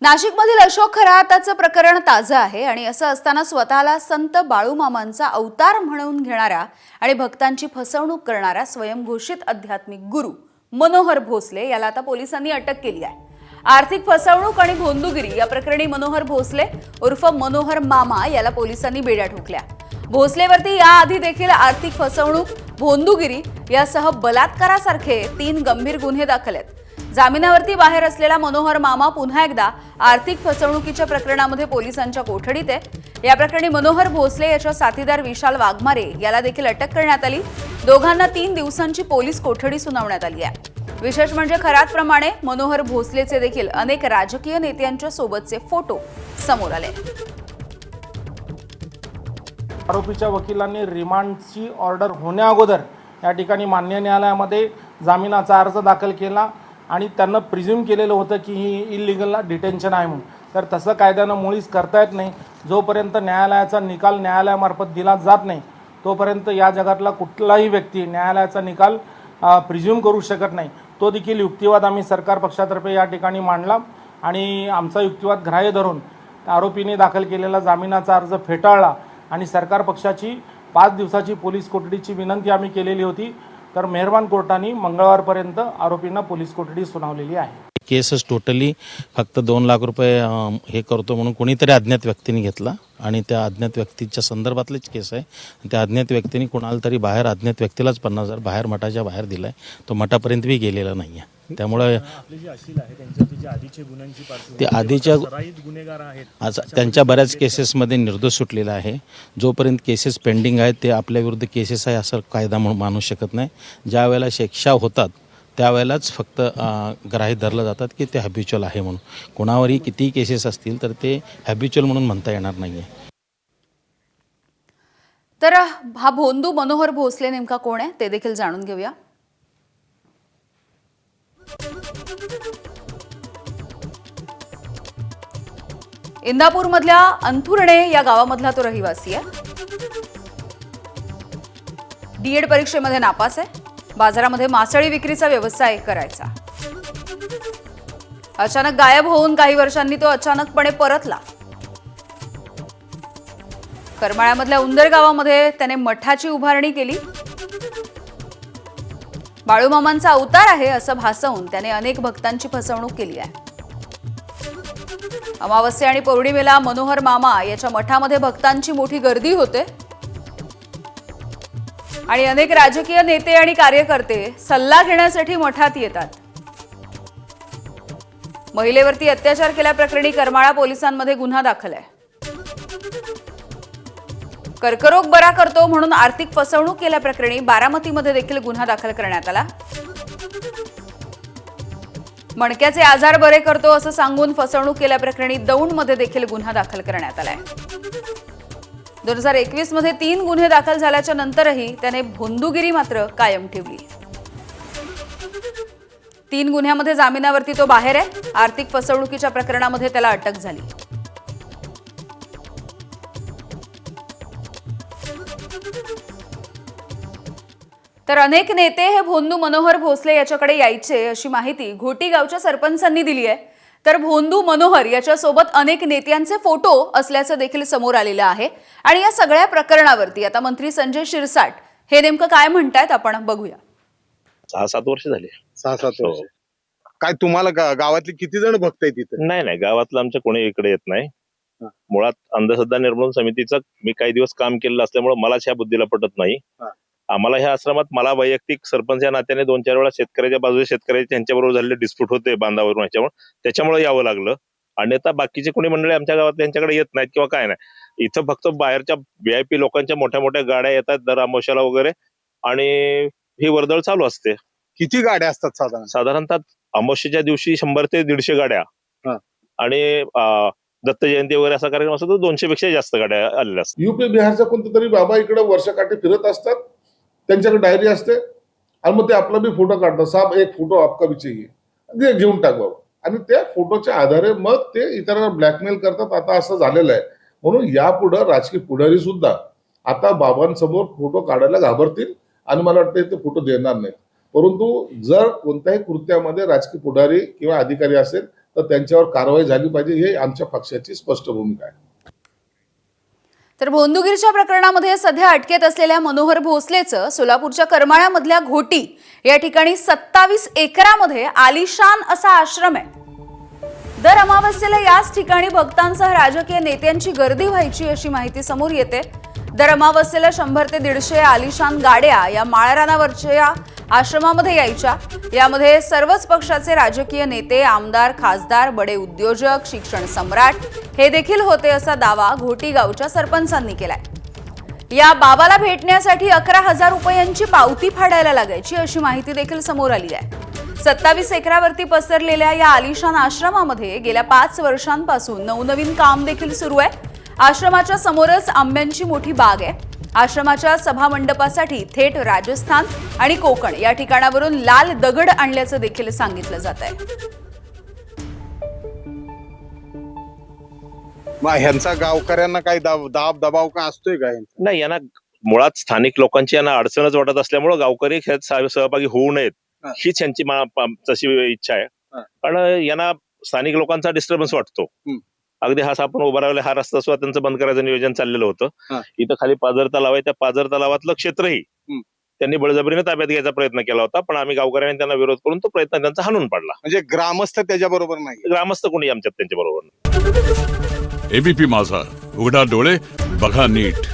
नाशिकमधील अशोक खराताचं प्रकरण ताजं आहे आणि असं असताना स्वतःला संत बाळूमामांचा अवतार म्हणून घेणाऱ्या आणि भक्तांची फसवणूक करणाऱ्या स्वयंघोषित आध्यात्मिक गुरु मनोहर भोसले याला आता पोलिसांनी अटक केली आहे। आर्थिक फसवणूक आणि भोंदूगिरी या प्रकरणी मनोहर भोसले उर्फ मनोहर मामा याला पोलिसांनी बेड्या ठोकल्या। भोसलेवरती याआधी देखील आर्थिक फसवणूक, भोंदूगिरी यासह बलात्कारासारखे 3 गंभीर गुन्हे दाखल आहेत। जामिनावरती बाहेर असलेला मनोहर मामा पुन्हा एकदा आर्थिक फसवणुकीच्या प्रकरणामध्ये पोलिसांच्या कोठडीत आहे। या प्रकरणी मनोहर भोसले याच्या साथीदार विशाल वाघमारे याला देखील अटक करण्यात आली। दोघांना 3 दिवसांची पोलीस कोठडी सुनावण्यात आली आहे। विशेष म्हणजे खरातप्रमाणे मनोहर भोसलेचे देखील अनेक राजकीय नेत्यांच्या सोबतचे फोटो समोर आले। आरोपीच्या वकिलांनी रिमांडची ऑर्डर होण्याअगोदर या ठिकाणी मान्य न्यायालयामध्ये जामिनाचा अर्ज दाखल केला आणि त्यांना प्रिझ्युम केलेलं होतं की ही इलिगल डिटेन्शन आहे म्हणून। तर तसं कायद्यानं मुळीच करता येत नाही। जोपर्यंत न्यायालयाचा निकाल न्यायालयामार्फत दिला जात नाही तोपर्यंत या जगातला कुठलाही व्यक्ती न्यायालयाचा निकाल प्रिझ्युम करू शकत नाही। तो देखील युक्तिवाद आम्ही सरकार पक्षातर्फे या ठिकाणी मांडला आणि आमचा युक्तिवाद ग्राह्य धरून आरोपीने दाखल केलेला जामिनाचा अर्ज फेटाळला आणि सरकार पक्षाची 5 दिवसाची पोलीस कोठडीची विनंती आम्ही केलेली होती। तर मेहरबान कोर्टाने मंगळवारपर्यंत आरोपींना पोलीस कोठडी सुनावलेली आहे। केसच टोटली फक्त 2 लाख रुपये हे करतो म्हणून कोणीतरी अज्ञात व्यक्तीने घेतला आणि त्या अज्ञात व्यक्तीच्या संदर्भातलीच केस आहे। त्या अज्ञात व्यक्तीने कोणाला तरी बाहेर अज्ञात व्यक्तीलाच 50,000 बाहेर मठाच्या बाहेर दिलाय। तो मठापर्यंत बी गेलेला नाही आहे। त्यामुळे आपले जे अशील आहे त्यांच्या जे आधीचे गुन्ह्यांची ते आधीच्या गुन्हेगार आहेत, आज त्यांच्या बऱ्याच केसेसमध्ये निर्दोष सुटलेला आहे। जोपर्यंत केसेस पेंडिंग आहेत ते आपल्या विरुद्ध केसेस आहे असं कायदा म्हणून मानू शकत नाही। ज्या वेळेला शिक्षा होतात त्यावेळेलाच फक्त ग्राह्य धरलं जातात की ते हॅबिच्युअल आहे म्हणून। कोणावरही कितीही केसेस असतील तर ते हॅबिच्युअल म्हणून म्हणता येणार नाही आहे। तर हा भोंदू मनोहर भोसले नेमका कोण आहे ते देखील जाणून घेऊया। इंदापूरमधल्या अंथुर्णे या गावामधला तो रहिवासी आहे। डीएड परीक्षेमध्ये नापास आहे। बाजारामध्ये मासळी विक्रीचा व्यवसाय करायचा। अचानक गायब होऊन काही वर्षांनी तो अचानकपणे परतला। करमाळ्यामधल्या उंदर गावामध्ये त्याने मठाची उभारणी केली। बाळूमामांचा अवतार आहे असं भासवून त्याने अनेक भक्तांची फसवणूक केली आहे। अमावस्या आणि पौर्णिमेला मनोहर मामा याच्या मठामध्ये भक्तांची मोठी गर्दी होते आणि अनेक राजकीय नेते आणि कार्यकर्ते सल्ला घेण्यासाठी मठात येतात। महिलेवरती अत्याचार केल्याप्रकरणी करमाळा पोलिसांमध्ये गुन्हा दाखल आहे। कर्करोग बरा करतो म्हणून आर्थिक फसवणूक केल्याप्रकरणी बारामतीमध्ये देखील गुन्हा दाखल करण्यात आला। मणक्याचे आजार बरे करतो असं सांगून फसवणूक केल्याप्रकरणी दौंडमध्ये देखील गुन्हा दाखल करण्यात आलाय। 2021 मध्ये 3 गुन्हे दाखल झाल्याच्या नंतरही त्याने भोंदूगिरी मात्र कायम ठेवली। 3 गुन्ह्यामध्ये जामिनावरती तो बाहेर आहे। आर्थिक फसवणुकीच्या प्रकरणामध्ये त्याला अटक झाली। तर अनेक नेते हे भोंदू मनोहर भोसले याच्याकडे यायचे अशी माहिती घोटी गावच्या सरपंचांनी दिली आहे। तर भोंदू मनोहर याच्यासोबत अनेक नेत्यांचे फोटो असल्याचं देखील समोर आलेलं आहे। आणि या सगळ्या प्रकरणावरती आता मंत्री संजय शिरसाट हे नेमकं काय म्हणतायत आपण बघूया। 6-7 वर्ष झाले। 6-7 वर्ष काय तुम्हाला गावातले किती जण भक्त आहेत तिथे? नाही, गावातलं आमच्या कोणी इकडे येत नाही। मुळात अंधश्रद्धा निर्मूलन समितीचं मी काही दिवस काम केलेलं असल्यामुळे मलाच ह्या बुद्धीला पटत नाही। आम्हाला ह्या आश्रमात मला वैयक्तिक सरपंच या नात्याने 2-4 वेळा शेतकऱ्याच्या बाजूने शेतकऱ्याचे त्यांच्याबरोबर झालेले डिस्प्यूट होते बांधावरून ह्याच्यामुळे त्याच्यामुळे यावं लागलं। आणि आता बाकीचे कोणी मंडळी आमच्या गावात त्यांच्याकडे येत नाहीत किंवा काय नाही। इथं फक्त बाहेरच्या VIP लोकांच्या मोठ्या मोठ्या गाड्या येतात दर अमावस्याला वगैरे आणि ही वर्दळ चालू असते। किती गाड्या असतात साधारणतः अमावस्येच्या दिवशी 100 ते 150 गाड्या आणि दत्त जयंती वगैरे असा कार्यक्रम असतो तर 200 पेक्षा जास्त गाड्या आलेल्या असतात। UP बिहारचा कोणतं तरी बाबा इकडे वर्षाकाठी फिरत असतात, त्यांच्याकडे डायरी असते आणि मग ते आपला बी फोटो काढतात। साहेब एक फोटो आपका भी चाहिए, घेऊन टाक बाबा। आणि त्या फोटोच्या आधारे मग ते इतरांना ब्लॅकमेल करतात। आता असं झालेलं आहे म्हणून यापुढे राजकीय पुढारी सुद्धा आता बाबांसमोर फोटो काढायला घाबरतील आणि मला वाटतं ते फोटो देणार नाहीत। परंतु जर कोणत्याही कृत्यामध्ये राजकीय पुढारी किंवा अधिकारी असेल तर त्यांच्यावर कारवाई झाली पाहिजे, हे आमच्या पक्षाची स्पष्ट भूमिका आहे. तर भोंदूगिरीच्या प्रकरणामध्ये सध्या अटकेत असलेल्या मनोहर भोसलेचं सोलापूरच्या करमाळ्यामधल्या घोटी या ठिकाणी 27 एकरामध्ये आलिशान असा आश्रम आहे. दर अमावस्येला याच ठिकाणी भक्तांसह राजकीय नेत्यांची गर्दी व्हायची अशी माहिती समोर येते. दर अमावस्येला 100 ते 150 आलिशान गाड्या या माळरानावरच्या आश्रमामध्ये यायच्या. यामध्ये सर्वच पक्षाचे राजकीय नेते, आमदार, खासदार, बडे उद्योजक, शिक्षण सम्राट हे देखील होते असा दावा घोटी गावच्या सरपंचांनी केलाय. या बाबाला भेटण्यासाठी 11,000 रुपयांची पावती फाडायला लागायची अशी माहिती देखील समोर आली आहे. 27 एकरावरती पसरलेल्या या आलिशान आश्रमामध्ये गेल्या 5 वर्षांपासून नवनवीन काम देखील सुरू आहे. आश्रमाच्या समोरच आंब्यांची मोठी बाग आहे. आश्रमाच्या सभामंडपासाठी थेट राजस्थान आणि कोकण या ठिकाणावरून लाल दगड आणल्याचं देखील सांगितलं जात आहे. मग ह्यांचा गावकऱ्यांना काही दाब दबाव का असतोय का ह्यांचा? नाही, यांना मुळात स्थानिक लोकांची यांना अडचणच वाटत असल्यामुळे गावकरी ह्यात सहभागी होऊ नयेत हीच यांची तशी इच्छा आहे. पण यांना स्थानिक लोकांचा डिस्टर्बन्स वाटतो. अगदी हा आपण उभा राहिला हा रस्ता सुद्धा त्यांचं बंद करायचं नियोजन चाललेलं होतं. इथं खाली पाझर तलाव आहे, त्या पाझर तलावातलं क्षेत्रही त्यांनी बळजबरीने ताब्यात घ्यायचा प्रयत्न केला होता. पण आम्ही गावकऱ्यांनी त्यांना विरोध करून तो प्रयत्न त्यांचा हाणून पाडला. म्हणजे ग्रामस्थ त्याच्या बरोबर नाही, ग्रामस्थ कोणी आमच्यात त्यांच्या बरोबर. एबीपी माझा, उघडा डोळे बघा नीट.